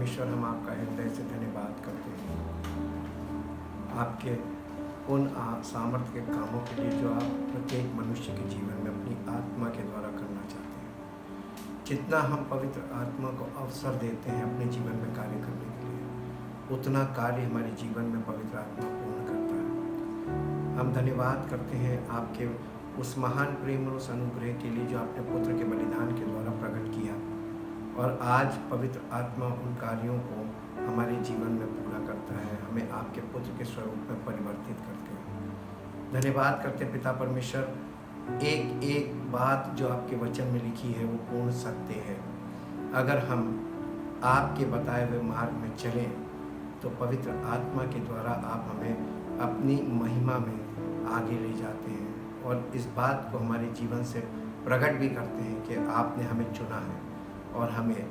परमेश्वर, हम आपका हृदय से धन्यवाद करते हैं आपके उन सामर्थ्य के कामों के लिए जो आप प्रत्येक मनुष्य के जीवन में अपनी आत्मा के द्वारा करना चाहते हैं। जितना हम पवित्र आत्मा को अवसर देते हैं अपने जीवन में कार्य करने के लिए, उतना कार्य हमारे जीवन में पवित्र आत्मा पूर्ण करता है। हम धन्यवाद करते हैं आपके उस महान प्रेम और उस अनुग्रह के लिए जो आपने पुत्र के बलिदान के द्वारा प्रकट किया, और आज पवित्र आत्मा उन कार्यों को हमारे जीवन में पूरा करता है, हमें आपके पुत्र के स्वरूप में परिवर्तित करते हैं। धन्यवाद करते पिता परमेश्वर, एक एक बात जो आपके वचन में लिखी है वो पूर्ण सत्य है। अगर हम आपके बताए हुए मार्ग में चलें तो पवित्र आत्मा के द्वारा आप हमें अपनी महिमा में आगे ले जाते हैं, और इस बात को हमारे जीवन से प्रकट भी करते हैं कि आपने हमें चुना है और हमें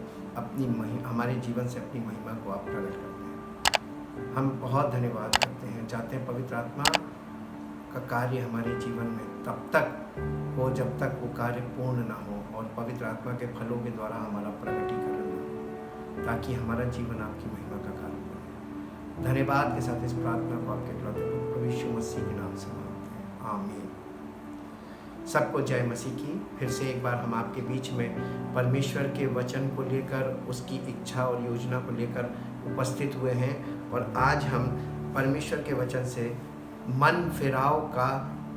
हमारे जीवन से अपनी महिमा को आप प्रकट करते हैं। हम बहुत धन्यवाद करते हैं, चाहते हैं पवित्र आत्मा का कार्य हमारे जीवन में तब तक हो जब तक वो कार्य पूर्ण ना हो, और पवित्र आत्मा के फलों के द्वारा हमारा प्रकटीकरण ना हो, ताकि हमारा जीवन आपकी महिमा का कारण बने। धन्यवाद के साथ इस प्रार्थना को आपके इकलौते पुत्र यीशु मसीह के नाम से मांगते हैं, आमीन। सबको जय मसीह की। फिर से एक बार हम आपके बीच में परमेश्वर के वचन को लेकर, उसकी इच्छा और योजना को लेकर उपस्थित हुए हैं, और आज हम परमेश्वर के वचन से मन फिराव का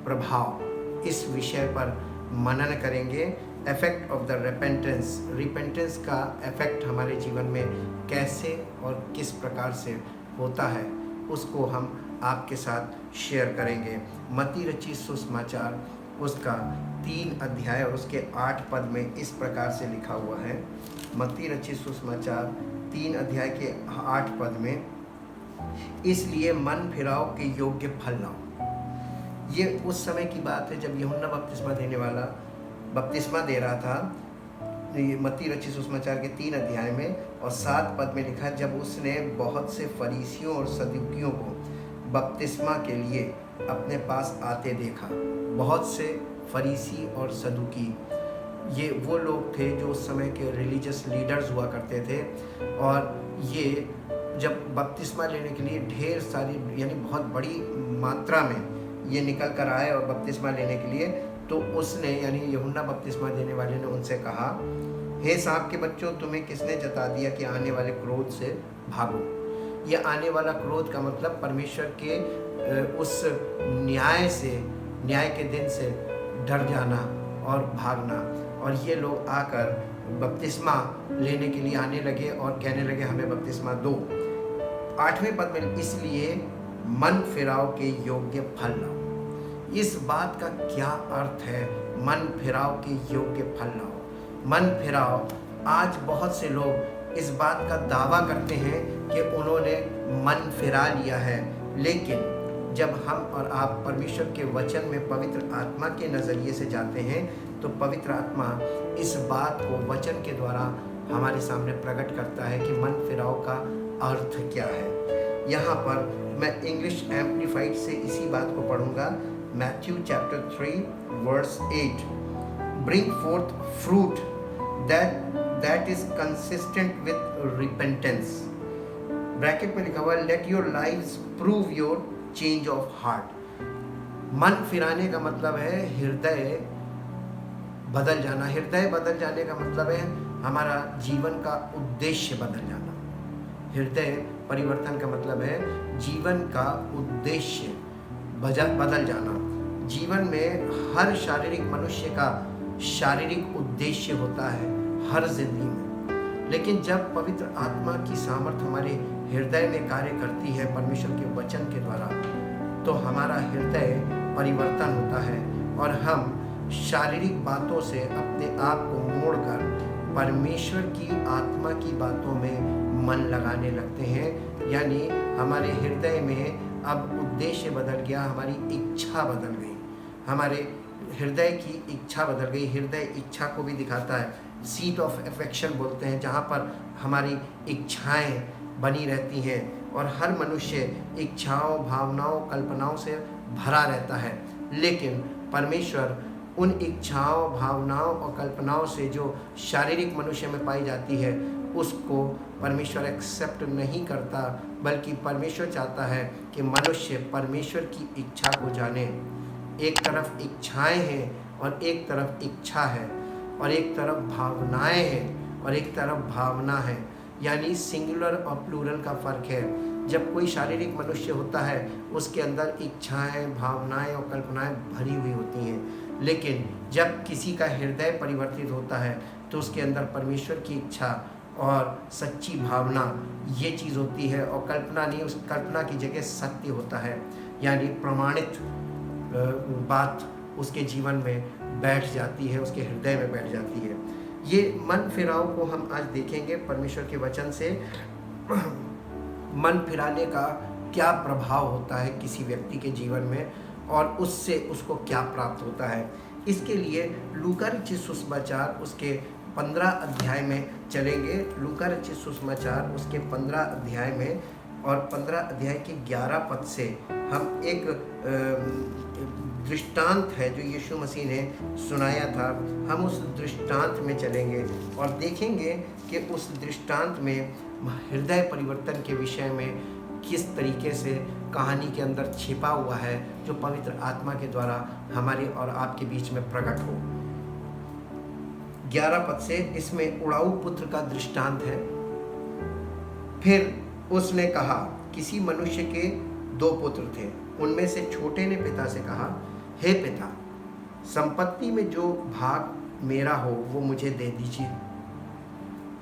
प्रभाव इस विषय पर मनन करेंगे। इफेक्ट ऑफ द रिपेंटेंस का इफेक्ट हमारे जीवन में कैसे और किस प्रकार से होता है, उसको हम आपके साथ शेयर करेंगे। मत्ती रचित सुसमाचार उसका 3 अध्याय और उसके 8 पद में इस प्रकार से लिखा हुआ है। मत्ती रचित सुसमाचार 3 अध्याय के 8 पद में, इसलिए मन फिराव के योग्य फल लाओ। ये उस समय की बात है जब यूहन्ना बपतिस्मा देने वाला बपतिस्मा दे रहा था। ये मत्ती रचित सुसमाचार के 3 अध्याय में और 7 पद में लिखा, जब उसने बहुत से फरीसियों और सदूकियों को बपतिस्मा के लिए अपने पास आते देखा। बहुत से फरीसी और सदूकी, ये वो लोग थे जो उस समय के रिलीजियस लीडर्स हुआ करते थे, और ये जब बपतिस्मा लेने के लिए ढेर सारी यानी बहुत बड़ी मात्रा में ये निकल कर आए और बपतिस्मा लेने के लिए, तो उसने यानी यूहन्ना बपतिस्मा देने वाले ने उनसे कहा, हे सांप के बच्चों, तुम्हें किसने जता दिया कि आने वाले क्रोध से भागो। ये आने वाला क्रोध का मतलब परमेश्वर के उस न्याय के दिन से डर जाना और भागना। और ये लोग आकर बपतिस्मा लेने के लिए आने लगे और कहने लगे, हमें बपतिस्मा दो। 8वें पद में, इसलिए मन फिराव के योग्य फल लाओ। इस बात का क्या अर्थ है, मन फिराव के योग्य फल लाओ? मन फिराव, आज बहुत से लोग इस बात का दावा करते हैं कि उन्होंने मन फिरा लिया है, लेकिन जब हम और आप परमेश्वर के वचन में पवित्र आत्मा के नज़रिए से जाते हैं तो पवित्र आत्मा इस बात को वचन के द्वारा हमारे सामने प्रकट करता है कि मन फिराव का अर्थ क्या है। यहाँ पर मैं इंग्लिश एम्प्लीफाइड से इसी बात को पढ़ूंगा। Matthew chapter 3 verse 8, bring forth fruit that is consistent with repentance। Bracket में लिखा हुआ है, let your lives prove your change of heart। मन फिराने का मतलब है हृदय बदल जाना। हृदय बदल जाने का मतलब है हमारा जीवन का उद्देश्य बदल जाना। हृदय परिवर्तन का मतलब है जीवन का उद्देश्य बदल जाना। जीवन में हर शारीरिक मनुष्य का शारीरिक उद्देश्य होता है हर जिंदगी में, लेकिन जब पवित्र आत्मा की सामर्थ हमारे हृदय में कार्य करती है परमेश्वर के वचन के द्वारा, तो हमारा हृदय परिवर्तन होता है और हम शारीरिक बातों से अपने आप को मोड़कर परमेश्वर की आत्मा की बातों में मन लगाने लगते हैं। यानी हमारे हृदय में अब उद्देश्य बदल गया, हमारी इच्छा बदल गई, हमारे हृदय की इच्छा बदल गई। हृदय इच्छा को भी दिखाता है, सीट ऑफ अफेक्शन बोलते हैं, जहाँ पर हमारी इच्छाएं बनी रहती हैं और हर मनुष्य इच्छाओं, भावनाओं, कल्पनाओं से भरा रहता है। लेकिन परमेश्वर उन इच्छाओं, भावनाओं और कल्पनाओं से जो शारीरिक मनुष्य में पाई जाती है उसको परमेश्वर एक्सेप्ट नहीं करता, बल्कि परमेश्वर चाहता है कि मनुष्य परमेश्वर की इच्छा को जाने। एक तरफ इच्छाएं हैं और एक तरफ इच्छा है, और एक तरफ भावनाएं हैं और एक तरफ भावना है, यानी सिंगुलर और प्लूरल का फ़र्क है। जब कोई शारीरिक मनुष्य होता है उसके अंदर इच्छाएं, भावनाएं और कल्पनाएं भरी हुई होती हैं, लेकिन जब किसी का हृदय परिवर्तित होता है तो उसके अंदर परमेश्वर की इच्छा और सच्ची भावना ये चीज़ होती है, और कल्पना नहीं, उस कल्पना की जगह सत्य होता है, यानी प्रमाणित बात उसके जीवन में बैठ जाती है, उसके हृदय में बैठ जाती है। ये मन फिराव को हम आज देखेंगे परमेश्वर के वचन से। मन फिराने का क्या प्रभाव होता है किसी व्यक्ति के जीवन में, और उससे उसको क्या प्राप्त होता है। इसके लिए लूका रचित सुसमाचार उसके 15 अध्याय में चलेंगे। लूका रचित सुसमाचार उसके 15 अध्याय में और 15 अध्याय के 11 पद से हम एक दृष्टांत है जो यीशु मसीह ने सुनाया था, हम उस दृष्टांत में चलेंगे और देखेंगे कि उस दृष्टांत में हृदय परिवर्तन के विषय में किस तरीके से कहानी के अंदर छिपा हुआ है, जो पवित्र आत्मा के द्वारा हमारे और आपके बीच में प्रकट हो। 11 पद से इसमें उड़ाऊ पुत्र का दृष्टांत है। फिर उसने कहा, किसी मनुष्य के 2 पुत्र थे। उनमें से छोटे ने पिता से कहा, हे पिता, संपत्ति में जो भाग मेरा हो वो मुझे दे दीजिए।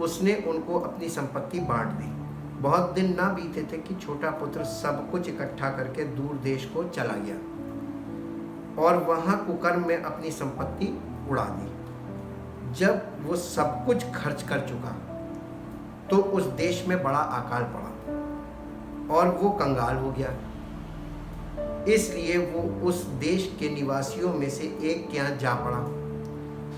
उसने उनको अपनी संपत्ति बांट दी। बहुत दिन ना बीते थे कि छोटा पुत्र सब कुछ इकट्ठा करके दूर देश को चला गया और वहां कुकर्म में अपनी संपत्ति उड़ा दी। जब वो सब कुछ खर्च कर चुका तो उस देश में बड़ा अकाल पड़ा और वो कंगाल हो गया। इसलिए वो उस देश के निवासियों में से एक के यहाँ जा पड़ा।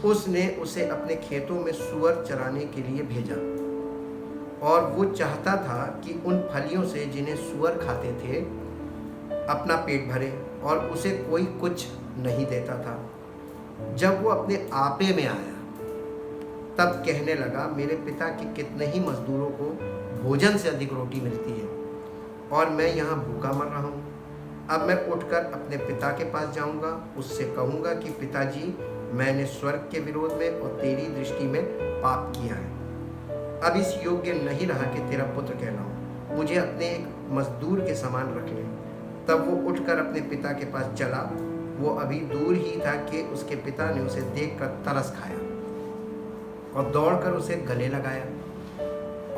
उसने उसे अपने खेतों में सूअर चराने के लिए भेजा और वो चाहता था कि उन फलियों से जिन्हें सूअर खाते थे अपना पेट भरे, और उसे कोई कुछ नहीं देता था। जब वो अपने आपे में आया तब कहने लगा, मेरे पिता के कितने ही मजदूरों को भोजन से अधिक रोटी मिलती है और मैं यहाँ भूखा मर रहा हूँ। अब मैं उठकर अपने पिता के पास जाऊँगा, उससे कहूँगा कि पिताजी, मैंने स्वर्ग के विरोध में और तेरी दृष्टि में पाप किया है। अब इस योग्य नहीं रहा कि तेरा पुत्र कहलाऊं। मुझे अपने एक मजदूर के समान रख ले। तब वो उठकर अपने पिता के पास चला। वो अभी दूर ही था कि उसके पिता ने उसे देखकर तरस खाया और दौड़कर उसे गले लगाया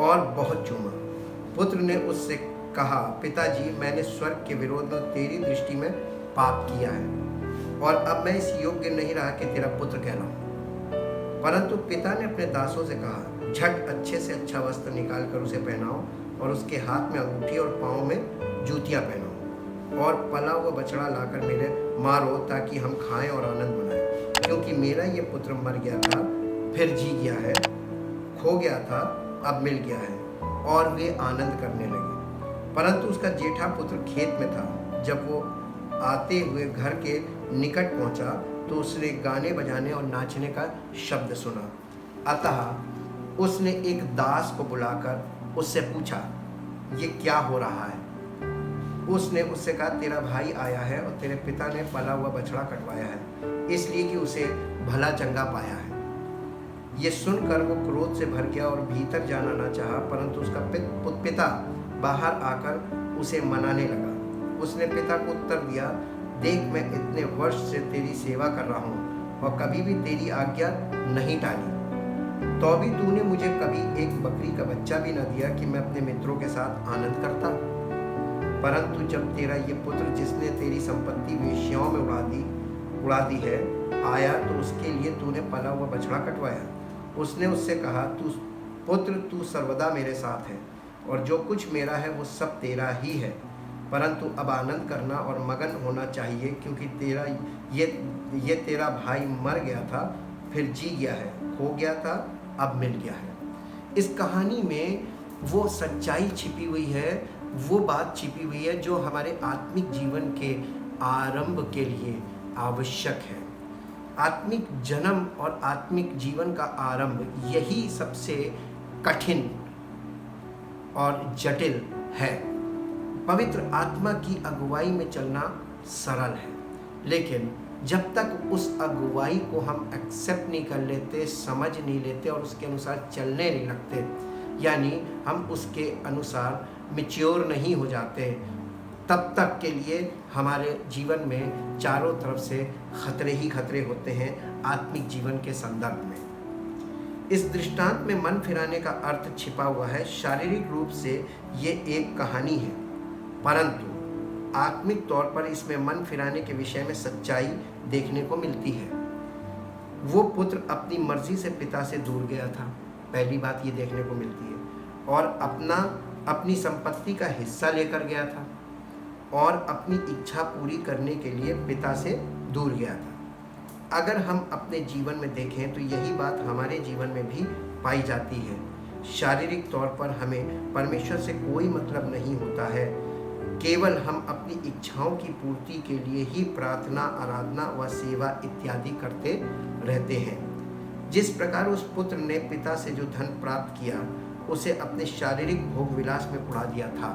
और बहुत चूमा। पुत्र ने उससे कहा, पिताजी, मैंने स्वर्ग के विरोध में तेरी दृष्टि में पाप किया है और अब मैं इस योग्य नहीं रहा कि तेरा पुत्र कहलाऊं। परंतु पिता ने अपने दासों से कहा, झट अच्छे से अच्छा वस्त्र निकाल कर उसे पहनाओ और उसके हाथ में अंगूठी और पाँव में जूतियाँ पहनाओ और पला हुआ बछड़ा लाकर मेरे मारो, ताकि हम खाएं और आनंद मनाएं। क्योंकि मेरा ये पुत्र मर गया था, फिर जी गया है, खो गया था, अब मिल गया है। और वे आनंद करने लगे। परंतु उसका जेठा पुत्र खेत में था। जब वो आते हुए घर के निकट पहुंचा तो उसने गाने बजाने और नाचने का शब्द सुना। अतः उसने एक दास को बुलाकर उससे पूछा, ये क्या हो रहा है? उसने उससे कहा, तेरा भाई आया है और तेरे पिता ने पला हुआ बछड़ा कटवाया है, इसलिए कि उसे भला चंगा पाया है। ये सुनकर वो क्रोध से भर गया और भीतर जाना ना चाहा, परंतु उसका पिता बाहर आकर उसे मनाने लगा। उसने पिता को उत्तर दिया, देख, मैं इतने वर्ष से तेरी सेवा कर रहा हूँ और कभी भी तेरी आज्ञा नहीं टाली, तो भी तूने मुझे कभी एक बकरी का बच्चा भी न दिया कि मैं अपने मित्रों के साथ आनंद करता। परंतु जब तेरा ये पुत्र, जिसने तेरी संपत्ति वेश्याओं में उड़ा दी है, आया तो उसके लिए तूने पला हुआ बछड़ा कटवाया। उसने उससे कहा, तू सर्वदा मेरे साथ है और जो कुछ मेरा है वो सब तेरा ही है। परंतु अब आनंद करना और मगन होना चाहिए, क्योंकि ये तेरा भाई मर गया था, फिर जी गया है, खो गया था, अब मिल गया है। इस कहानी में वो सच्चाई छिपी हुई है, वो बात छिपी हुई है जो हमारे आत्मिक जीवन के आरंभ के लिए आवश्यक है। आत्मिक जन्म और आत्मिक जीवन का आरंभ यही सबसे कठिन और जटिल है। पवित्र आत्मा की अगुवाई में चलना सरल है, लेकिन जब तक उस अगुवाई को हम एक्सेप्ट नहीं कर लेते, समझ नहीं लेते और उसके अनुसार चलने नहीं लगते, यानी हम उसके अनुसार मैच्योर नहीं हो जाते, तब तक के लिए हमारे जीवन में चारों तरफ से खतरे ही खतरे होते हैं आत्मिक जीवन के संदर्भ में। इस दृष्टांत में मन फिराने का अर्थ छिपा हुआ है। शारीरिक रूप से ये एक कहानी है, परंतु आत्मिक तौर पर इसमें मन फिराने के विषय में सच्चाई देखने को मिलती है। वो पुत्र अपनी मर्जी से पिता से दूर गया था, पहली बात ये देखने को मिलती है, और अपनी संपत्ति का हिस्सा लेकर गया था और अपनी इच्छा पूरी करने के लिए पिता से दूर गया था। अगर हम अपने जीवन में देखें तो यही बात हमारे जीवन में भी पाई जाती है। शारीरिक तौर पर हमें परमेश्वर से कोई मतलब नहीं होता है, केवल हम अपनी इच्छाओं की पूर्ति के लिए ही प्रार्थना, आराधना व सेवा इत्यादि करते रहते हैं। जिस प्रकार उस पुत्र ने पिता से जो धन प्राप्त किया उसे अपने शारीरिक भोग विलास में उड़ा दिया था,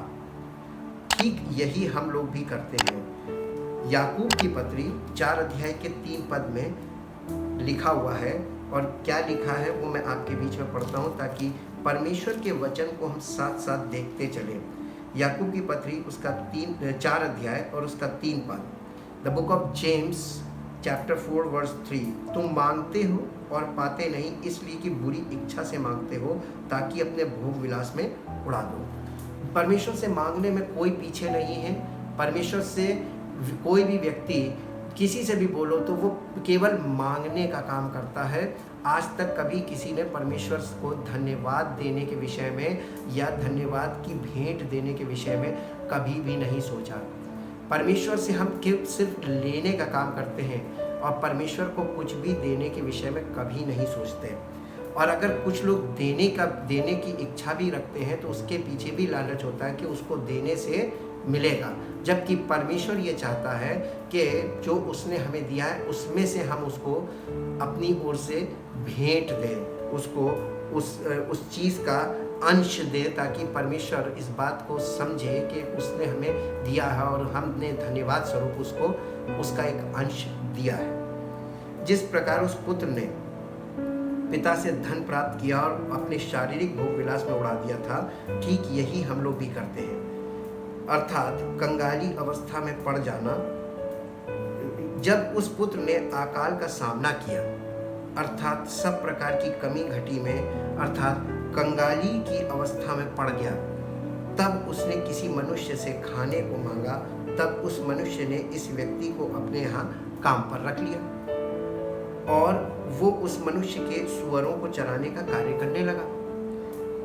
ठीक यही हम लोग भी करते हैं। याकूब की पत्री 4 अध्याय के 3 पद में लिखा हुआ है, और क्या लिखा है वो मैं आपके बीच में पढ़ता हूँ ताकि परमेश्वर के वचन को हम साथ साथ देखते चलें। याकूब की पत्री उसका 4 अध्याय और उसका 3 पद। The book of James chapter 4 verse 3, तुम मांगते हो और पाते नहीं, इसलिए कि बुरी इच्छा से मांगते हो ताकि अपने भोग विलास में उड़ा दो। परमेश्वर से मांगने में कोई पीछे नहीं है। परमेश्वर से कोई भी व्यक्ति किसी से भी बोलो तो वो केवल मांगने का काम करता है। आज तक कभी किसी ने परमेश्वर को धन्यवाद देने के विषय में या धन्यवाद की भेंट देने के विषय में कभी भी नहीं सोचा। परमेश्वर से हम सिर्फ लेने का काम करते हैं और परमेश्वर को कुछ भी देने के विषय में कभी नहीं सोचते। और अगर कुछ लोग देने की इच्छा भी रखते हैं तो उसके पीछे भी लालच होता है कि उसको देने से मिलेगा, जबकि परमेश्वर ये चाहता है कि जो उसने हमें दिया है उसमें से हम उसको अपनी ओर से भेंट दें, उसको उस चीज़ का अंश दे, ताकि परमेश्वर इस बात को समझे कि उसने हमें दिया है और हमने धन्यवाद स्वरूप उसको उसका एक अंश दिया है। जिस प्रकार उस पुत्र ने पिता से धन प्राप्त किया और अपने शारीरिक भोग विलास में उड़ा दिया था, ठीक यही हम लोग भी करते हैं, अर्थात कंगाली अवस्था में पड़ जाना। जब उस पुत्र ने अकाल का सामना किया, अर्थात सब प्रकार की कमी घटी में, अर्थात कंगाली की अवस्था में पड़ गया, तब उसने किसी मनुष्य से खाने को मांगा। तब उस मनुष्य ने इस व्यक्ति को अपने यहाँ काम पर रख लिया और वो उस मनुष्य के सुअरों को चराने का कार्य करने लगा।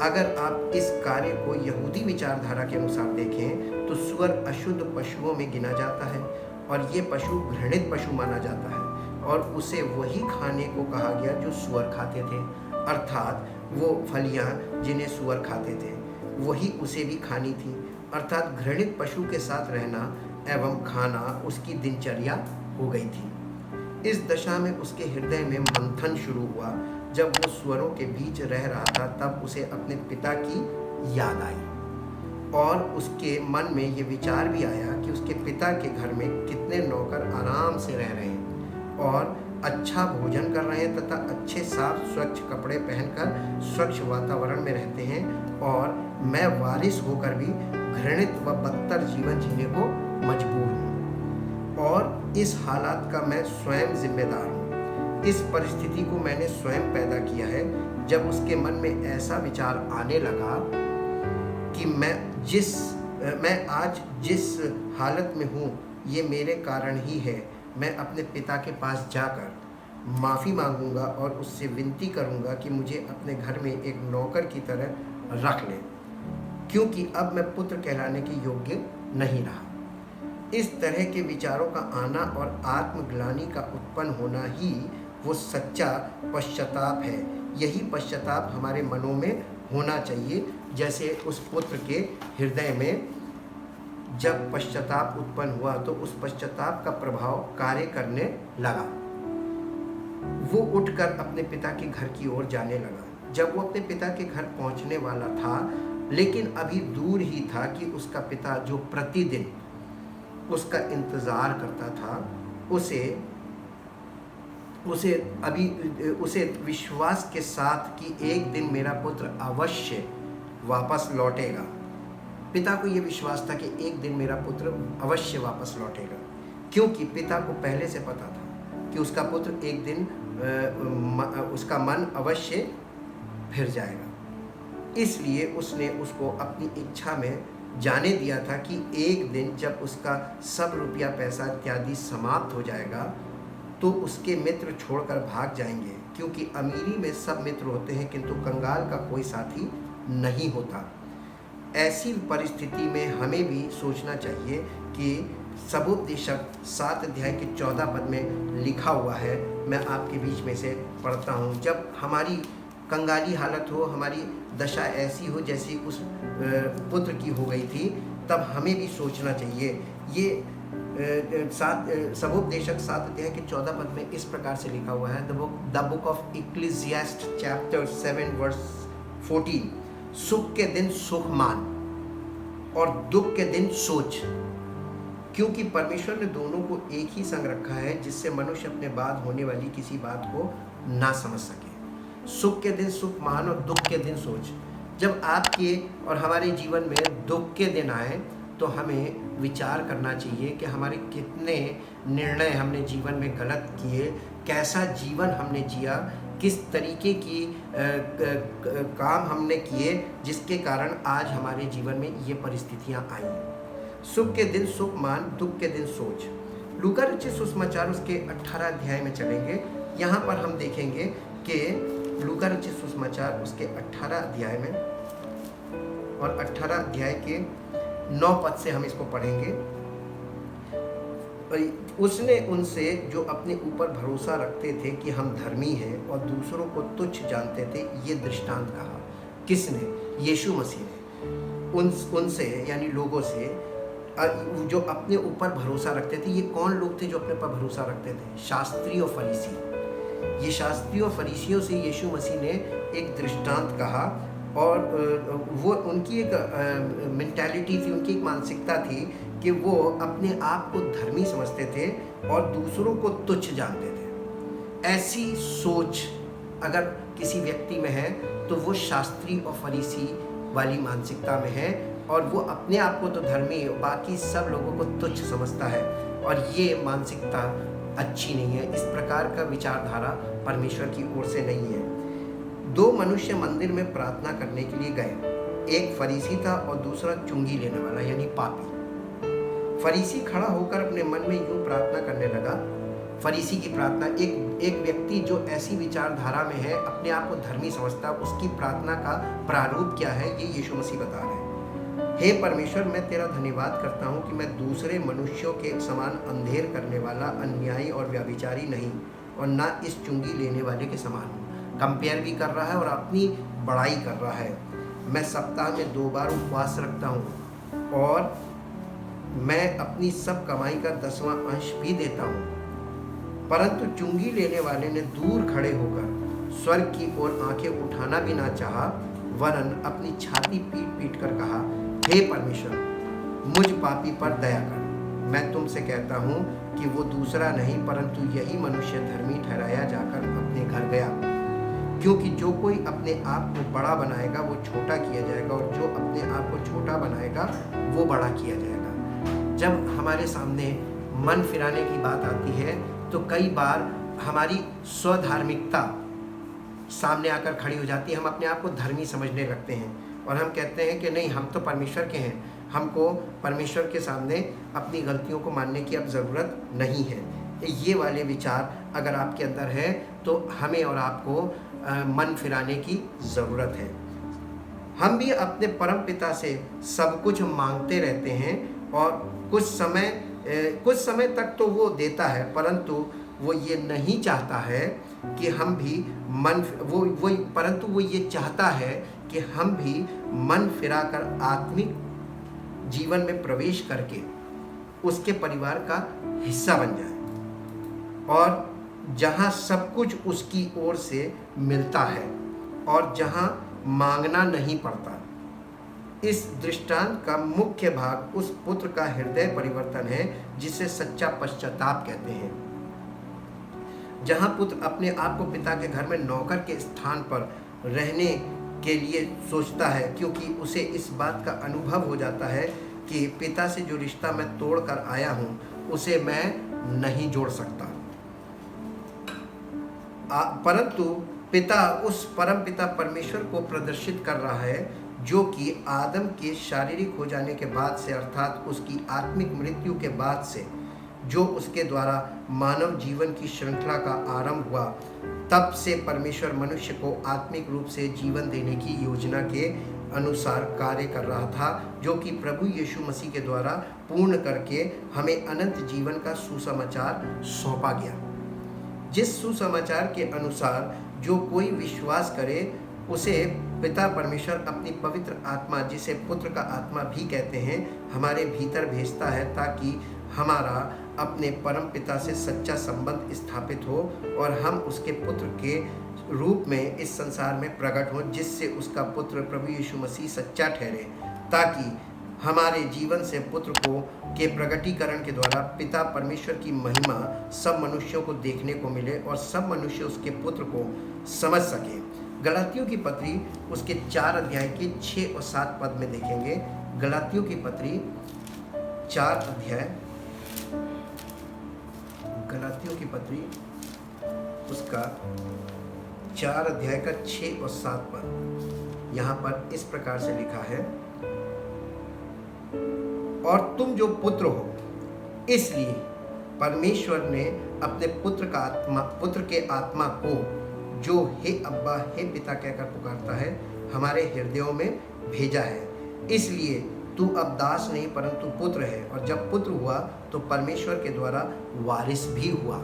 अगर आप इस कार्य को यहूदी विचारधारा के अनुसार देखें तो सुअर अशुद्ध पशुओं में गिना जाता है और ये पशु घृणित पशु माना जाता है और उसे वही खाने को कहा गया जो सुअर खाते थे, अर्थात वो फलियां जिन्हें सुअर खाते थे वही उसे भी खानी थी, अर्थात घृणित पशु के साथ रहना एवं खाना उसकी दिनचर्या हो गई थी। इस दशा में उसके हृदय में मंथन शुरू हुआ। जब वो सुअरों के बीच रह रहा था तब उसे अपने पिता की याद आई और उसके मन में ये विचार भी आया कि उसके पिता के घर में कितने नौकर आराम से रह रहे हैं और अच्छा भोजन कर रहे हैं तथा अच्छे साफ स्वच्छ कपड़े पहनकर स्वच्छ वातावरण में रहते हैं, और मैं वारिस होकर भी घृणित व बदतर जीवन जीने को मजबूर हूँ और इस हालात का मैं स्वयं जिम्मेदार हूँ। इस परिस्थिति को मैंने स्वयं पैदा किया है। जब उसके मन में ऐसा विचार आने लगा कि मैं आज जिस हालत में हूँ ये मेरे कारण ही है, मैं अपने पिता के पास जाकर माफ़ी मांगूंगा और उससे विनती करूंगा कि मुझे अपने घर में एक नौकर की तरह रख ले, क्योंकि अब मैं पुत्र कहलाने के योग्य नहीं रहा। इस तरह के विचारों का आना और आत्मग्लानि का उत्पन्न होना ही वो सच्चा पश्चाताप है। यही पश्चाताप हमारे मनों में होना चाहिए, जैसे उस पुत्र के हृदय में जब पश्चाताप उत्पन्न हुआ तो उस पश्चाताप का प्रभाव कार्य करने लगा। वो उठकर अपने पिता के घर की ओर जाने लगा। जब वो अपने पिता के घर पहुंचने वाला था, लेकिन अभी दूर ही था कि उसका पिता जो प्रतिदिन उसका इंतज़ार करता था, उसे विश्वास के साथ कि एक दिन मेरा पुत्र अवश्य वापस लौटेगा। पिता को ये विश्वास था कि एक दिन मेरा पुत्र अवश्य वापस लौटेगा, क्योंकि पिता को पहले से पता था कि उसका पुत्र एक दिन उसका मन अवश्य फिर जाएगा। इसलिए उसने उसको अपनी इच्छा में जाने दिया था कि एक दिन जब उसका सब रुपया पैसा इत्यादि समाप्त हो जाएगा तो उसके मित्र छोड़कर भाग जाएंगे, क्योंकि अमीरी में सब मित्र होते हैं किंतु कंगाल का कोई साथी नहीं होता। ऐसी परिस्थिति में हमें भी सोचना चाहिए कि सबोपदेशक 7 अध्याय के 14 पद में लिखा हुआ है, मैं आपके बीच में से पढ़ता हूँ। जब हमारी कंगाली हालत हो, हमारी दशा ऐसी हो जैसी उस पुत्र की हो गई थी, तब हमें भी सोचना चाहिए। ये सबोपदेशक 7 अध्याय के 14 पद में इस प्रकार से लिखा हुआ है, the book of Ecclesiastes chapter 7 verse 14, सुख के दिन सुख मान और दुख के दिन सोच, क्योंकि परमेश्वर ने दोनों को एक ही संग रखा है, जिससे मनुष्य अपने बाद होने वाली किसी बात को ना समझ सके। सुख के दिन सुख मान और दुख के दिन सोच। जब आपके और हमारे जीवन में दुख के दिन आए तो हमें विचार करना चाहिए कि हमारे कितने निर्णय हमने जीवन में गलत किए, कैसा जीवन हमने जिया, किस तरीके की काम हमने किए जिसके कारण आज हमारे जीवन में ये परिस्थितियाँ आई। सुख के दिन सुख मान, दुख के दिन सोच। लूका रचित सुसमाचार उसके 18 अध्याय में चलेंगे। यहाँ पर हम देखेंगे कि लूका रचित सुसमाचार उसके 18 अध्याय में और 18 अध्याय के 9 पद से हम इसको पढ़ेंगे। उसने उनसे जो अपने ऊपर भरोसा रखते थे कि हम धर्मी हैं और दूसरों को तुच्छ जानते थे, ये दृष्टांत कहा। किसने? यीशु मसीह ने उनसे यानी लोगों से जो अपने ऊपर भरोसा रखते थे। ये कौन लोग थे जो अपने पर भरोसा रखते थे? शास्त्री और फरीसी। ये शास्त्री और फरीसियों से यीशु मसीह ने एक दृष्टांत कहा और वो उनकी एक मेंटालिटी थी, उनकी एक मानसिकता थी कि वो अपने आप को धर्मी समझते थे और दूसरों को तुच्छ जानते थे। ऐसी सोच अगर किसी व्यक्ति में है तो वो शास्त्री और फरीसी वाली मानसिकता में है और वो अपने आप को तो धर्मी, बाकी सब लोगों को तुच्छ समझता है, और ये मानसिकता अच्छी नहीं है। इस प्रकार का विचारधारा परमेश्वर की ओर से नहीं है। 2 मनुष्य मंदिर में प्रार्थना करने के लिए गए। एक फरीसी था और दूसरा चुंगी लेने वाला यानी पापी। फरीसी खड़ा होकर अपने मन में यूं प्रार्थना करने लगा। फरीसी की प्रार्थना, एक व्यक्ति जो ऐसी विचारधारा में है, अपने आप को धर्मी समझता, उसकी प्रार्थना का प्रारूप क्या है, ये यीशु मसीह बता रहे हैं। हे परमेश्वर, मैं तेरा धन्यवाद करता हूँ कि मैं दूसरे मनुष्यों के समान अंधेर करने वाला, अन्यायी और व्यभिचारी नहीं, और ना इस चुंगी लेने वाले के समान हूँ। कंपेयर भी कर रहा है और अपनी बड़ाई कर रहा है। मैं सप्ताह में 2 बार उपवास रखता हूँ और मैं अपनी सब कमाई का 10वां अंश भी देता हूँ। परंतु चुंगी लेने वाले ने दूर खड़े होकर स्वर्ग की ओर आंखें उठाना भी ना चाहा, वरन अपनी छाती पीट पीट कर कहा, हे परमेश्वर, मुझ पापी पर दया कर। मैं तुमसे कहता हूँ कि वो दूसरा नहीं परंतु यही मनुष्य धर्मी ठहराया जाकर अपने घर गया। क्योंकि जो कोई अपने आप को बड़ा बनाएगा वो छोटा किया जाएगा, और जो अपने आप को छोटा बनाएगा वो बड़ा किया जाएगा। जब हमारे सामने मन फिराने की बात आती है तो कई बार हमारी स्वधार्मिकता सामने आकर खड़ी हो जाती है। हम अपने आप को धर्मी समझने लगते हैं और हम कहते हैं कि नहीं, हम तो परमेश्वर के हैं, हमको परमेश्वर के सामने अपनी गलतियों को मानने की अब ज़रूरत नहीं है। ये वाले विचार अगर आपके अंदर है तो हमें और आपको मन फिराने की ज़रूरत है। हम भी अपने परम पिता से सब कुछ मांगते रहते हैं और कुछ समय तक तो वो देता है, परंतु वो ये नहीं चाहता है कि हम भी परंतु वो ये चाहता है कि हम भी मन फिराकर आत्मिक जीवन में प्रवेश करके उसके परिवार का हिस्सा बन जाए और जहाँ सब कुछ उसकी ओर से मिलता है और जहाँ मांगना नहीं पड़ता। इस दृष्टांत का मुख्य भाग उस पुत्र का हृदय परिवर्तन है जिसे सच्चा पश्चाताप कहते हैं। जहाँ पुत्र अपने आप को पिता के घर में नौकर के स्थान पर रहने के लिए सोचता है, क्योंकि उसे इस बात का अनुभव हो जाता है कि पिता से जो रिश्ता मैं तोड़ कर आया हूँ उसे मैं नहीं जोड़ सकता। परंतु पिता उस परम पिता परमेश्वर को प्रदर्शित कर रहा है जो कि आदम के शारीरिक हो जाने के बाद से, अर्थात उसकी आत्मिक मृत्यु के बाद से, जो उसके द्वारा मानव जीवन की श्रृंखला का आरंभ हुआ, तब से परमेश्वर मनुष्य को आत्मिक रूप से जीवन देने की योजना के अनुसार कार्य कर रहा था, जो कि प्रभु यीशु मसीह के द्वारा पूर्ण करके हमें अनंत जीवन का सुसमाचार सौंपा गया। जिस सुसमाचार के अनुसार जो कोई विश्वास करे उसे पिता परमेश्वर अपनी पवित्र आत्मा, जिसे पुत्र का आत्मा भी कहते हैं, हमारे भीतर भेजता है, ताकि हमारा अपने परम पिता से सच्चा संबंध स्थापित हो और हम उसके पुत्र के रूप में इस संसार में प्रकट हो, जिससे उसका पुत्र प्रभु यीशु मसीह सच्चा ठहरे, ताकि हमारे जीवन से पुत्र को के प्रकटीकरण के द्वारा पिता परमेश्वर की महिमा सब मनुष्यों को देखने को मिले और सब मनुष्य उसके पुत्र को समझ सके। गलातियों की पत्री उसके 4 अध्याय के 6 और 7 पद में देखेंगे। गलातियों की पत्री 4 अध्याय, गलातियों की पत्री उसका 4 अध्याय का 6 और 7 पद यहाँ पर इस प्रकार से लिखा है, और तुम जो पुत्र हो, इसलिए परमेश्वर ने अपने पुत्र के आत्मा को, जो हे अब्बा हे पिता कहकर पुकारता है, हमारे हृदयों में भेजा है। इसलिए तू अब दास नहीं परंतु पुत्र है, और जब पुत्र हुआ तो परमेश्वर के द्वारा वारिस भी हुआ।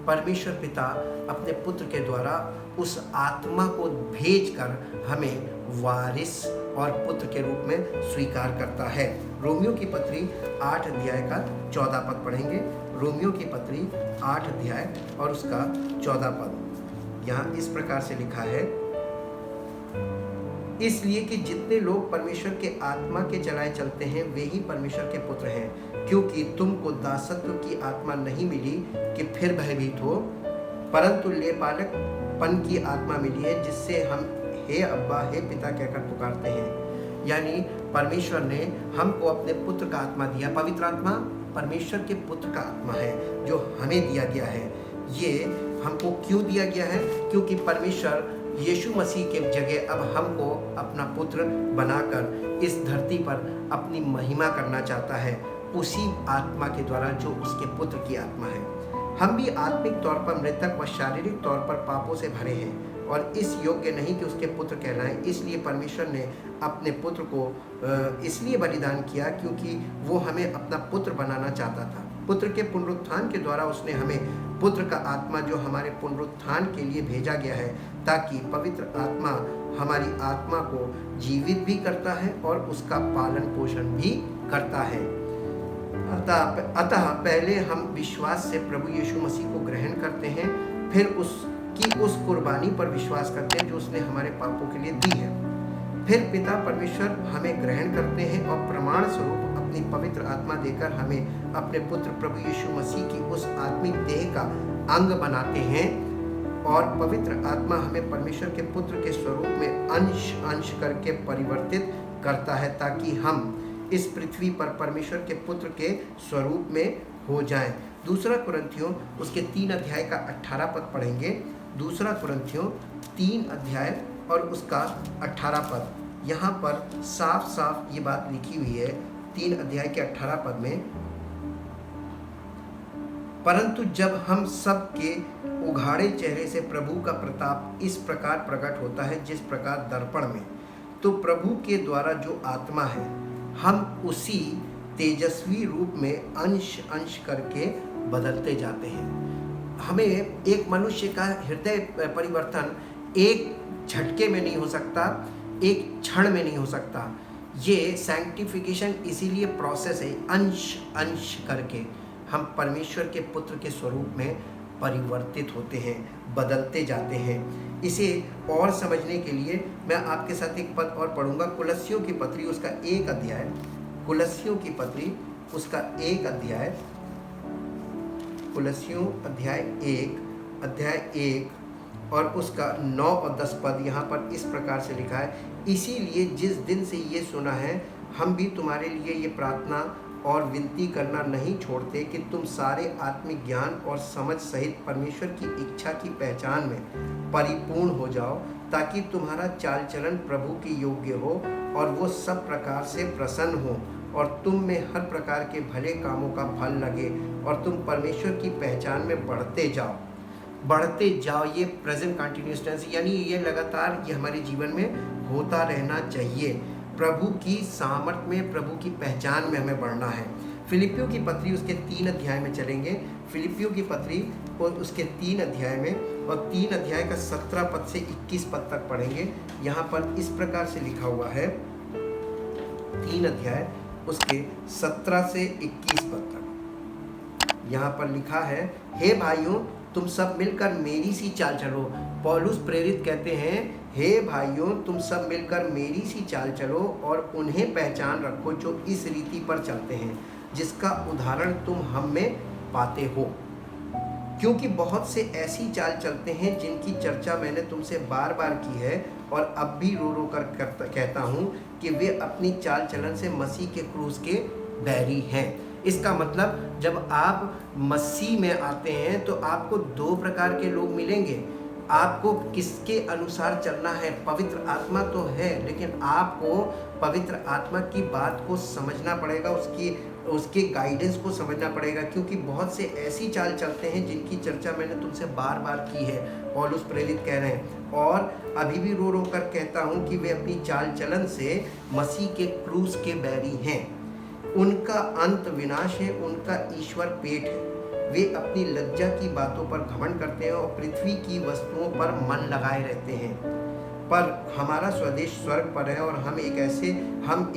परमेश्वर पिता अपने पुत्र के द्वारा उस आत्मा को भेजकर हमें वारिस और पुत्र के रूप में स्वीकार करता है। रोमियो की पत्री 8 अध्याय का 14 पद पढ़ेंगे। रोमियो की पत्री 8 अध्याय और उसका 14 पद यहाँ इस प्रकार से लिखा है, इसलिए कि जितने लोग परमेश्वर के आत्मा के चलाए चलते हैं वे ही परमेश्वर के पुत्र हैं, क्योंकि तुमको दासत्व की आत्मा नहीं मिली कि फिर भयभीत हो, परंतु लेपालकपन की आत्मा मिली है, जिससे हम हे अब्बा हे पिता कहकर पुकारते हैं। यानी परमेश्वर ने हमको अपने पुत्र का आत्मा दिया। पवित्र आत्मा परमेश्वर के पुत्र का आत्मा है जो हमें दिया गया है। ये हमको क्यों दिया गया है? क्योंकि परमेश्वर यीशु मसीह के जगह अब हमको अपना पुत्र बनाकर इस धरती पर अपनी महिमा करना चाहता है, उसी आत्मा के द्वारा जो उसके पुत्र की आत्मा है। हम भी आत्मिक तौर पर मृतक व शारीरिक तौर पर पापों से भरे हैं और इस योग्य नहीं कि उसके पुत्र कहलाएं। इसलिए परमेश्वर ने अपने पुत्र को इसलिए बलिदान किया क्योंकि वो हमें अपना पुत्र बनाना चाहता था। पुत्र के पुनरुत्थान के द्वारा उसने हमें पुत्र का आत्मा, जो हमारे पुनरुत्थान के लिए भेजा गया है, ताकि पवित्र आत्मा हमारी आत्मा को जीवित भी करता है और उसका पालन पोषण भी करता है। अतः पहले हम विश्वास से प्रभु यीशु मसीह को ग्रहण करते हैं, फिर उस कुर्बानी पर विश्वास करते हैं जो उसने हमारे पापों के लिए दी है। फिर पिता परमेश्वर हमें ग्रहण करते हैं और प्रमाण स्वरूप अपनी पवित्र आत्मा देकर हमें अपने पुत्र प्रभु यीशु मसीह की उस आत्मिक देह का अंग बनाते हैं, और पवित्र आत्मा हमें परमेश्वर के पुत्र के स्वरूप में अंश अंश करके परिवर्तित करता है, ताकि हम इस पृथ्वी पर परमेश्वर के पुत्र के स्वरूप में हो जाएं। दूसरा कुरिन्थियों उसके 3 अध्याय का 18 पद पढ़ेंगे। दूसरा कुरिन्थियों 3 अध्याय और उसका 18 पद। यहाँ पर साफ साफ ये बात लिखी हुई है 3 अध्याय के 18 पद में, परंतु जब हम सब के उघाड़े चेहरे से प्रभु का प्रताप इस प्रकार प्रकट होता है जिस प्रकार दर्पण में, तो प्रभु के द्वारा जो आत्मा है हम उसी तेजस्वी रूप में अंश अंश करके बदलते जाते हैं। हमें एक मनुष्य का हृदय परिवर्तन एक झटके में नहीं हो सकता, एक क्षण में नहीं हो सकता। ये सैंक्टिफिकेशन इसीलिए प्रोसेस है, अंश अंश करके हम परमेश्वर के पुत्र के स्वरूप में परिवर्तित होते हैं, बदलते जाते हैं। इसे और समझने के लिए मैं आपके साथ एक पद और पढ़ूंगा। कुलस्सियों की पत्री उसका 1 अध्याय, कुलस्सियों की पत्री उसका 1 अध्याय, कुलस्सियों अध्याय 1 और उसका 9 और 10 पद यहाँ पर इस प्रकार से लिखा है, इसीलिए जिस दिन से ये सुना है हम भी तुम्हारे लिए ये प्रार्थना और विनती करना नहीं छोड़ते कि तुम सारे आत्मिक ज्ञान और समझ सहित परमेश्वर की इच्छा की पहचान में परिपूर्ण हो जाओ, ताकि तुम्हारा चाल चलन प्रभु के योग्य हो और वो सब प्रकार से प्रसन्न हो और तुम में हर प्रकार के भले कामों का फल लगे और तुम परमेश्वर की पहचान में बढ़ते जाओ। ये प्रेजेंट कंटिन्यूअस टेंस, यानी ये लगातार ये हमारे जीवन में होता रहना चाहिए। प्रभु की सामर्थ में, प्रभु की पहचान में हमें बढ़ना है। फिलिपियों की पत्री उसके 3 अध्याय में चलेंगे, फिलिपियों की पत्री और उसके 3 अध्याय में, और 3 अध्याय का 17 पद से 21 पद तक पढ़ेंगे। यहाँ पर इस प्रकार से लिखा हुआ है, 3 अध्याय उसके 17 से 21 पद तक यहाँ पर लिखा है, हे भाइयों तुम सब मिलकर मेरी सी चाल चलो। पौलुस प्रेरित कहते हैं, हे भाइयों तुम सब मिलकर मेरी सी चाल चलो और उन्हें पहचान रखो जो इस रीति पर चलते हैं, जिसका उदाहरण तुम हम में पाते हो। क्योंकि बहुत से ऐसी चाल चलते हैं जिनकी चर्चा मैंने तुमसे बार बार की है और अब भी रो रो कर कहता हूँ कि वे अपनी चाल चलन से मसीह के क्रूस के बैरी हैं। इसका मतलब जब आप मसीह में आते हैं तो आपको 2 प्रकार के लोग मिलेंगे। आपको किसके अनुसार चलना है? पवित्र आत्मा तो है, लेकिन आपको पवित्र आत्मा की बात को समझना पड़ेगा, उसके गाइडेंस को समझना पड़ेगा, क्योंकि बहुत से ऐसी चाल चलते हैं जिनकी चर्चा मैंने तुमसे बार बार की है, पौलुस प्रेरित कह रहे हैं। और अभी भी रो रो कर कहता हूँ कि वे अपनी चाल चलन से मसीह के क्रूस के बैरी हैं। उनका अंत विनाश है, उनका ईश्वर पेट है। वे अपनी लज्जा की बातों पर घमंड करते हैं और पृथ्वी की वस्तुओं पर मन लगाए रहते हैं। पर हमारा स्वदेश स्वर्ग पर है और हम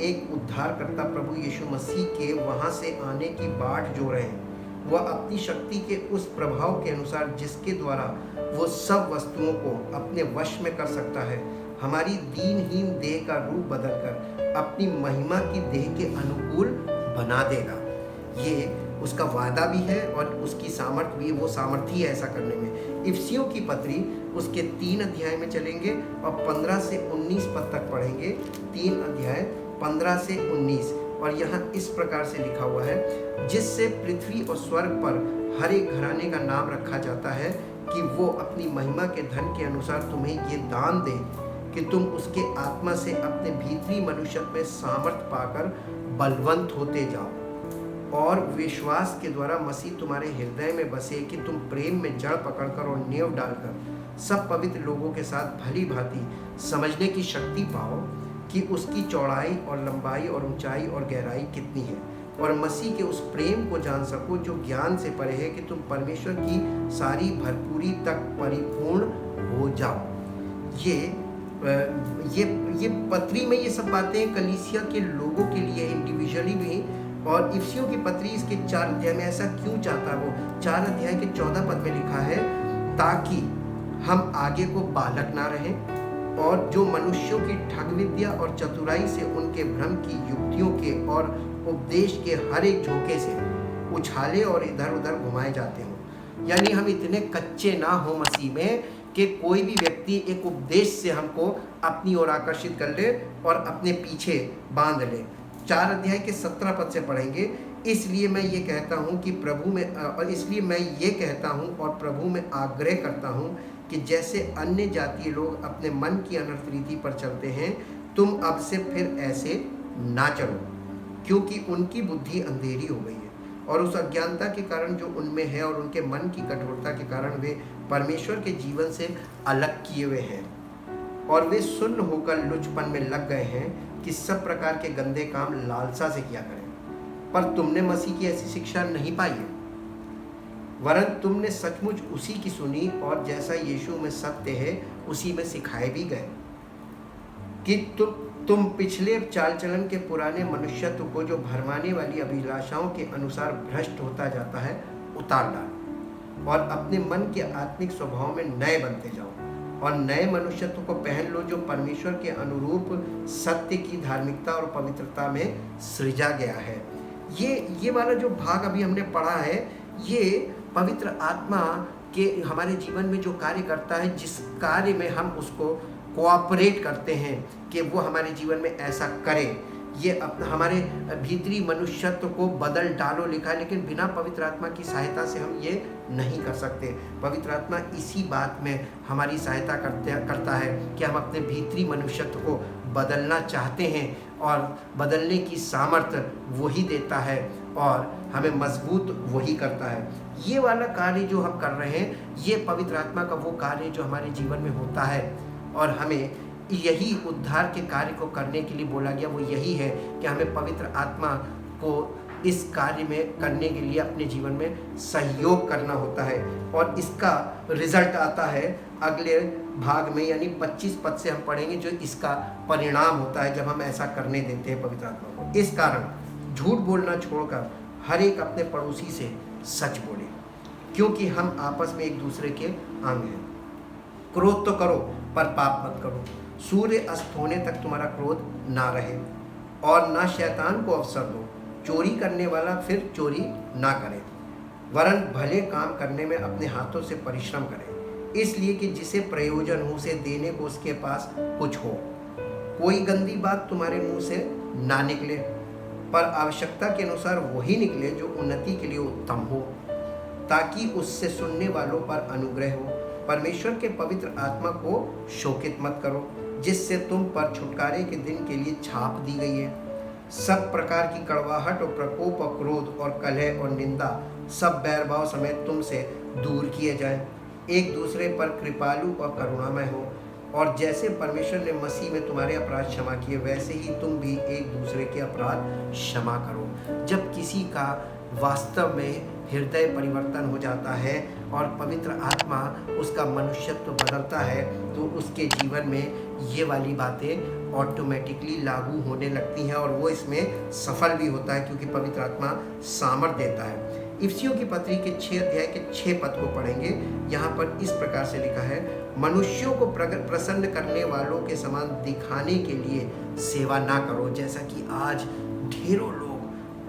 एक उद्धारकर्ता प्रभु यीशु मसीह के वहाँ से आने की बाट जो रहे हैं। वह अपनी शक्ति के उस प्रभाव के अनुसार जिसके द्वारा वो सब वस्तुओं को अपने वश में कर सकता है, हमारी दीनहीन देह का रूप बदलकर अपनी महिमा की देह के अनुकूल बना देगा। ये उसका वादा भी है और उसकी सामर्थ्य भी है, वो सामर्थ्य है ऐसा करने में। इफिसियों की पत्री उसके 3 अध्याय में चलेंगे और 15 से 19 पद तक पढ़ेंगे। 3 अध्याय 15 से 19, और यहाँ इस प्रकार से लिखा हुआ है, जिससे पृथ्वी और स्वर्ग पर हर एक घराने का नाम रखा जाता है कि वो अपनी महिमा के धन के अनुसार तुम्हें ये दान दे कि तुम उसके आत्मा से अपने भीतरी मनुष्यत्व में सामर्थ पाकर बलवंत होते जाओ, और विश्वास के द्वारा मसीह तुम्हारे हृदय में बसे कि तुम प्रेम में जड़ पकड़कर और नींव डालकर सब पवित्र लोगों के साथ भली भांति समझने की शक्ति पाओ कि उसकी चौड़ाई और लंबाई और ऊंचाई और गहराई कितनी है, और मसीह के उस प्रेम को जान सको जो ज्ञान से परे है, कि तुम परमेश्वर की सारी भरपूरी तक परिपूर्ण हो जाओ। ये पत्री में ये सब बातें कलीसिया के लोगों के लिए इंडिविजुअली भी, और इफिसियों की पत्री इसके 4 अध्याय में ऐसा क्यों चाहता है वो? 4 अध्याय के 14 पद में लिखा है, ताकि हम आगे को बालक ना रहें और जो मनुष्यों की ठग विद्या और चतुराई से उनके भ्रम की युक्तियों के और उपदेश के हर एक झोंके से उछाले और इधर उधर घुमाए जाते हों। यानी हम इतने कच्चे ना हो मसीह में कि कोई भी व्यक्ति एक उपदेश से हमको अपनी ओर आकर्षित कर ले और अपने पीछे बांध ले। 4 अध्याय के 17 पद से पढ़ेंगे। इसलिए मैं ये कहता हूँ कि प्रभु में आग्रह करता हूँ कि जैसे अन्य जातीय लोग अपने मन की अनर्थ रीति पर चलते हैं, तुम अब से फिर ऐसे ना चलो, क्योंकि उनकी बुद्धि अंधेरी हो गई है और उस अज्ञानता के कारण जो उनमें है और उनके मन की कठोरता के कारण वे परमेश्वर के जीवन से अलग किए हुए हैं, और वे सुन्न होकर लुचपन में लग गए हैं कि सब प्रकार के गंदे काम लालसा से किया करें। पर तुमने मसीह की ऐसी शिक्षा नहीं पाई है, वरन तुमने सचमुच उसी की सुनी और जैसा यीशु में सत्य है उसी में सिखाए भी गए, कि तुम पिछले चाल चलन के पुराने मनुष्यत्व को जो भरमाने वाली अभिलाषाओं के अनुसार भ्रष्ट होता जाता है उतार डालो और अपने मन के आत्मिक स्वभाव में नए बनते जाओ, और नए मनुष्यत्व को पहन लो जो परमेश्वर के अनुरूप सत्य की धार्मिकता और पवित्रता में सृजा गया है। ये वाला जो भाग अभी हमने पढ़ा है, ये पवित्र आत्मा के हमारे जीवन में जो कार्य करता है, जिस कार्य में हम उसको कोऑपरेट करते हैं कि वो हमारे जीवन में ऐसा करे, ये अपना हमारे भीतरी मनुष्यत्व को बदल डालो लिखा है। लेकिन बिना पवित्र आत्मा की सहायता से हम ये नहीं कर सकते। पवित्र आत्मा इसी बात में हमारी सहायता करता है कि हम अपने भीतरी मनुष्यत्व को बदलना चाहते हैं, और बदलने की सामर्थ्य वही देता है और हमें मजबूत वही करता है। ये वाला कार्य जो हम कर रहे हैं, ये पवित्र आत्मा का वो कार्य जो हमारे जीवन में होता है, और हमें यही उद्धार के कार्य को करने के लिए बोला गया। वो यही है कि हमें पवित्र आत्मा को इस कार्य में करने के लिए अपने जीवन में सहयोग करना होता है, और इसका रिजल्ट आता है अगले भाग में, यानी 25 पद से हम पढ़ेंगे, जो इसका परिणाम होता है जब हम ऐसा करने देते हैं पवित्र आत्मा को। इस कारण झूठ बोलना छोड़कर हर एक अपने पड़ोसी से सच बोले, क्योंकि हम आपस में एक दूसरे के अंग हैं। क्रोध तो करो पर पाप मत करो। सूर्य अस्त होने तक तुम्हारा क्रोध ना रहे, और ना शैतान को अवसर दो। चोरी करने वाला फिर चोरी ना करे, वरन भले काम करने में अपने हाथों से परिश्रम करे, इसलिए कि जिसे प्रयोजन हो उसे देने को उसके पास कुछ हो। कोई गंदी बात तुम्हारे मुंह से ना निकले, पर आवश्यकता के अनुसार वही निकले जो उन्नति के लिए उत्तम हो, ताकि उससे सुनने वालों पर अनुग्रह हो। परमेश्वर के पवित्र आत्मा को शोकित मत करो, जिससे तुम पर छुटकारे के दिन के लिए छाप दी गई है। सब प्रकार की कड़वाहट और प्रकोप और क्रोध और कलह और निंदा सब बैरभाव समेत तुमसे दूर किए जाएं। एक दूसरे पर कृपालु और करुणामय हो, और जैसे परमेश्वर ने मसीह में तुम्हारे अपराध क्षमा किए, वैसे ही तुम भी एक दूसरे के अपराध क्षमा करो। जब किसी का वास्तव में हृदय परिवर्तन हो जाता है और पवित्र आत्मा उसका मनुष्यत्व बदलता है, तो उसके जीवन में ये वाली बातें ऑटोमेटिकली लागू होने लगती हैं, और वो इसमें सफल भी होता है, क्योंकि पवित्र आत्मा सामर्थ्य देता है। इफिसियों की पत्री के 6 अध्याय के 6 पद को पढ़ेंगे। यहाँ पर इस प्रकार से लिखा है, मनुष्यों को प्रसन्न करने वालों के समान दिखाने के लिए सेवा ना करो, जैसा कि आज ढेरों लोग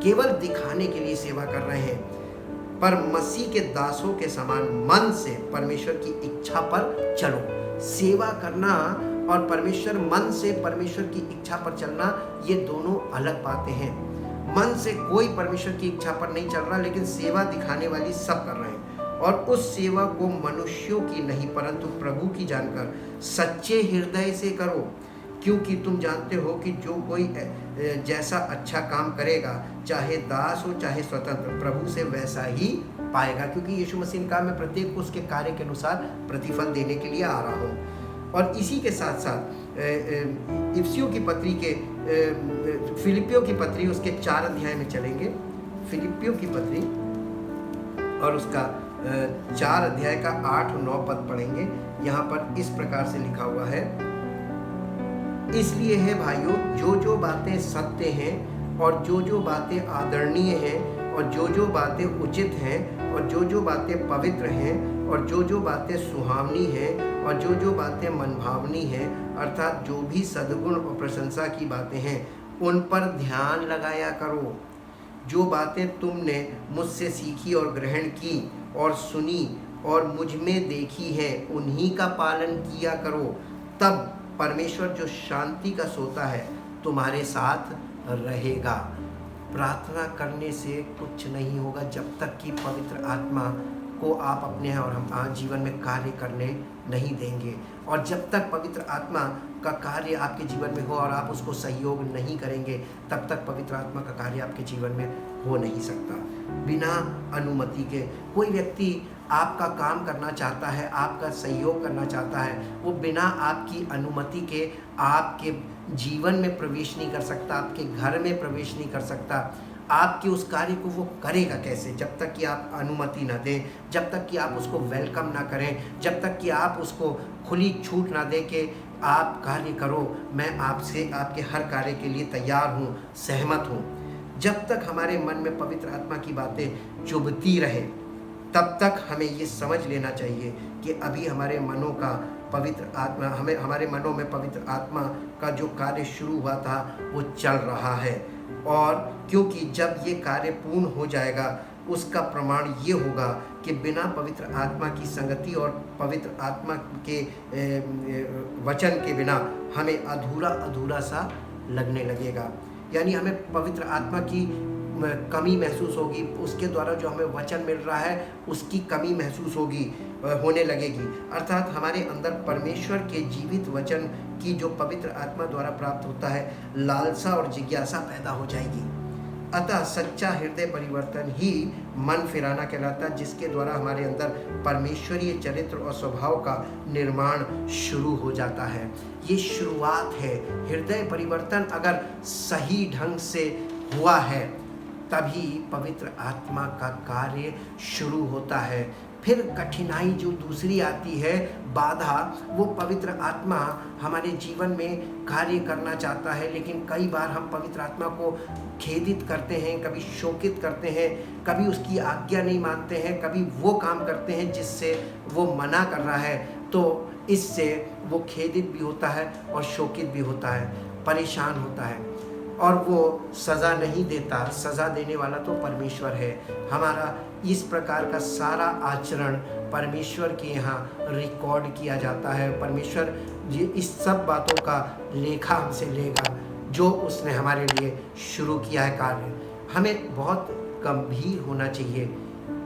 केवल दिखाने के लिए सेवा कर रहे हैं, पर मसीह के दासों के समान मन से परमेश्वर की इच्छा पर चलो। सेवा करना और मन से परमेश्वर की इच्छा पर चलना, ये दोनों अलग बातें हैं। मन से कोई परमेश्वर की इच्छा पर नहीं चल रहा, लेकिन सेवा दिखाने वाली सब कर रहे हैं, और उस सेवा को मनुष्यों की नहीं परंतु प्रभु की जानकर सच्चे हृदय से करो, क्योंकि तुम जानते हो कि जो कोई जैसा अच्छा काम करेगा, चाहे दास हो चाहे स्वतंत्र, प्रभु से वैसा ही पाएगा, क्योंकि यीशु मसीह ने कहा, मैं प्रत्येक को उसके कार्य के अनुसार प्रतिफल देने के लिए आ रहा हूँ। और इसी के साथ साथ इफिसियों की पत्री के फिलिपियों की पत्री उसके 4 अध्याय में चलेंगे। फिलिपियों की पत्री और उसका 4 अध्याय का 8 और 9 पद पढ़ेंगे। यहाँ पर इस प्रकार से लिखा हुआ है, इसलिए है भाइयों, जो जो बातें सत्य हैं और जो जो बातें आदरणीय हैं और जो जो बातें उचित हैं और जो जो बातें पवित्र हैं और जो जो बातें सुहावनी हैं और जो जो बातें मनभावनी हैं, अर्थात जो भी सद्गुण और प्रशंसा की बातें हैं, उन पर ध्यान लगाया करो। जो बातें तुमने मुझसे सीखी और ग्रहण की और सुनी और मुझ में देखी है, उन्हीं का पालन किया करो। तब परमेश्वर जो शांति का सोता है तुम्हारे साथ रहेगा। प्रार्थना करने से कुछ नहीं होगा जब तक कि पवित्र आत्मा को आप अपने और हम जीवन में कार्य करने नहीं देंगे, और जब तक पवित्र आत्मा का कार्य आपके जीवन में हो और आप उसको सहयोग नहीं करेंगे, तब तक पवित्र आत्मा का कार्य आपके जीवन में हो नहीं सकता। बिना अनुमति के कोई व्यक्ति आपका काम करना चाहता है, आपका सहयोग करना चाहता है, वो बिना आपकी अनुमति के आपके जीवन में प्रवेश नहीं कर सकता, आपके घर में प्रवेश नहीं कर सकता। आपके उस कार्य को वो करेगा कैसे? जब तक कि आप अनुमति ना दें, जब तक कि आप उसको वेलकम ना करें, जब तक कि आप उसको खुली छूट ना दें कि आप कार्य करो, मैं आपसे आपके हर कार्य के लिए तैयार हूँ, सहमत हूँ। जब तक हमारे मन में पवित्र आत्मा की बातें चुभती रहे, तब तक हमें ये समझ लेना चाहिए कि अभी हमारे मनों का पवित्र आत्मा हमें हमारे मनों में पवित्र आत्मा का जो कार्य शुरू हुआ था वो चल रहा है। और क्योंकि जब ये कार्य पूर्ण हो जाएगा उसका प्रमाण ये होगा कि बिना पवित्र आत्मा की संगति और पवित्र आत्मा के वचन के बिना हमें अधूरा अधूरा सा लगने लगेगा। यानी हमें पवित्र आत्मा की कमी महसूस होगी, उसके द्वारा जो हमें वचन मिल रहा है उसकी कमी महसूस होने लगेगी। अर्थात हमारे अंदर परमेश्वर के जीवित वचन की जो पवित्र आत्मा द्वारा प्राप्त होता है लालसा और जिज्ञासा पैदा हो जाएगी। अतः सच्चा हृदय परिवर्तन ही मन फिराना कहलाता है, जिसके द्वारा हमारे अंदर परमेश्वरीय चरित्र और स्वभाव का निर्माण शुरू हो जाता है। ये शुरुआत है। हृदय परिवर्तन अगर सही ढंग से हुआ है तभी पवित्र आत्मा का कार्य शुरू होता है। फिर कठिनाई जो दूसरी आती है, बाधा, वो पवित्र आत्मा हमारे जीवन में कार्य करना चाहता है, लेकिन कई बार हम पवित्र आत्मा को खेदित करते हैं, कभी शोकित करते हैं, कभी उसकी आज्ञा नहीं मानते हैं, कभी वो काम करते हैं जिससे वो मना कर रहा है, तो इससे वो खेदित भी होता है और शोकित भी होता है, परेशान होता है और वो सज़ा नहीं देता। सज़ा देने वाला तो परमेश्वर है। हमारा इस प्रकार का सारा आचरण परमेश्वर के यहाँ रिकॉर्ड किया जाता है। परमेश्वर ये इस सब बातों का लेखा हमसे लेगा जो उसने हमारे लिए शुरू किया है कार्य। हमें बहुत गंभीर होना चाहिए।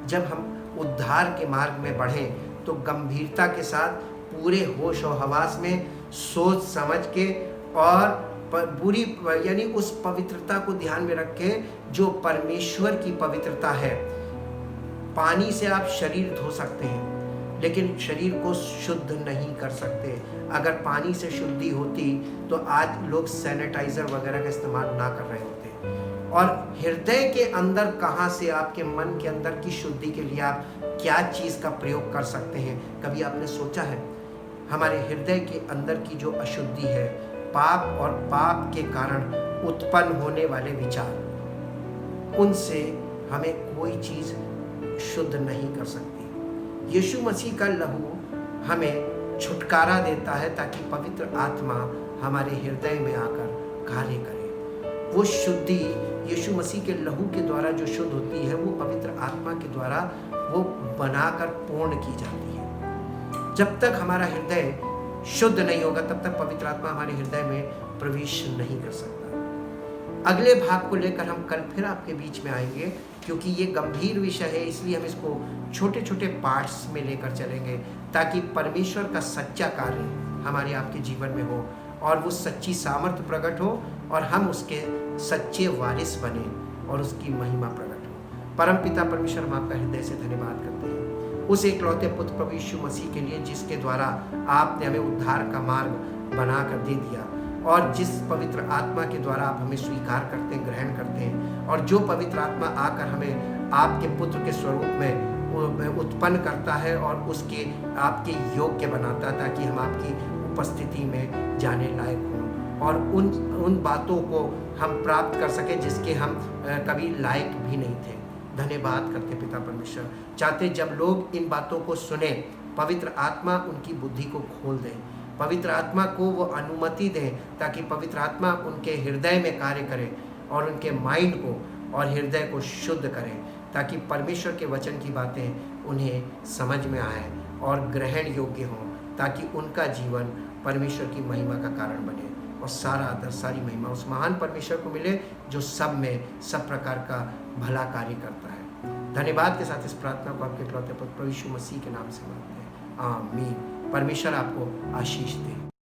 जब हम उद्धार के मार्ग में बढ़ें तो गंभीरता के साथ पूरे होश और हवास में सोच समझ के और बुरी यानी उस पवित्रता को ध्यान में रखें जो परमेश्वर की पवित्रता है। पानी से आप शरीर धो सकते हैं लेकिन शरीर को शुद्ध नहीं कर सकते। अगर पानी से शुद्धि होती तो आज लोग सैनिटाइजर वगैरह का इस्तेमाल ना कर रहे होते। और हृदय के अंदर कहाँ से, आपके मन के अंदर की शुद्धि के लिए आप क्या चीज़ का प्रयोग कर सकते हैं? कभी आपने सोचा है? हमारे हृदय के अंदर की जो अशुद्धि है, पाप और पाप के कारण उत्पन्न होने वाले विचार, उनसे हमें कोई चीज़ शुद्ध नहीं कर सकती। यीशु मसीह का लहू हमें छुटकारा देता है ताकि पवित्र आत्मा हमारे हृदय में आकर कार्य करे। वो शुद्धि यीशु मसीह के लहू के द्वारा जो शुद्ध होती है वो पवित्र आत्मा के द्वारा वो बनाकर पूर्ण की जाती है। जब तक हमारा हृदय शुद्ध नहीं होगा तब तक पवित्र आत्मा हमारे हृदय में प्रवेश नहीं कर सकता। अगले भाग को लेकर हम कल फिर आपके बीच में आएंगे, क्योंकि ये गंभीर विषय है, इसलिए हम इसको छोटे छोटे पार्ट्स में लेकर चलेंगे ताकि परमेश्वर का सच्चा कार्य हमारे आपके जीवन में हो और वो सच्ची सामर्थ्य प्रकट हो और हम उसके सच्चे वारिस बने और उसकी महिमा प्रकट हो। परमपिता परमेश्वर, हम आपका हृदय से धन्यवाद करते हैं उस एकलौते पुत्र प्रभु यीशु मसीह के लिए जिसके द्वारा आपने हमें उद्धार का मार्ग बना कर दे दिया और जिस पवित्र आत्मा के द्वारा आप हमें स्वीकार करते हैं, ग्रहण करते हैं, और जो पवित्र आत्मा आकर हमें आपके पुत्र के स्वरूप में उत्पन्न करता है और उसके आपके योग्य बनाता है ताकि हम आपकी उपस्थिति में जाने लायक हों और उन बातों को हम प्राप्त कर सकें जिसके हम कभी लायक भी नहीं थे। धन्यवाद करते पिता परमेश्वर। चाहते जब लोग इन बातों को सुने, पवित्र आत्मा उनकी बुद्धि को खोल दें, पवित्र आत्मा को वो अनुमति दें ताकि पवित्र आत्मा उनके हृदय में कार्य करे और उनके माइंड को और हृदय को शुद्ध करें ताकि परमेश्वर के वचन की बातें उन्हें समझ में आए और ग्रहण योग्य हों, ताकि उनका जीवन परमेश्वर की महिमा का कारण बने और सारा आदर सारी महिमा उस महान परमेश्वर को मिले जो सब में सब प्रकार का भला कार्य करता है। धन्यवाद के साथ इस प्रार्थना को आपके इकलौते पुत्र प्रभु यीशु मसीह के नाम से मांगते हैं, आमीन। परमेश्वर आपको आशीष दे।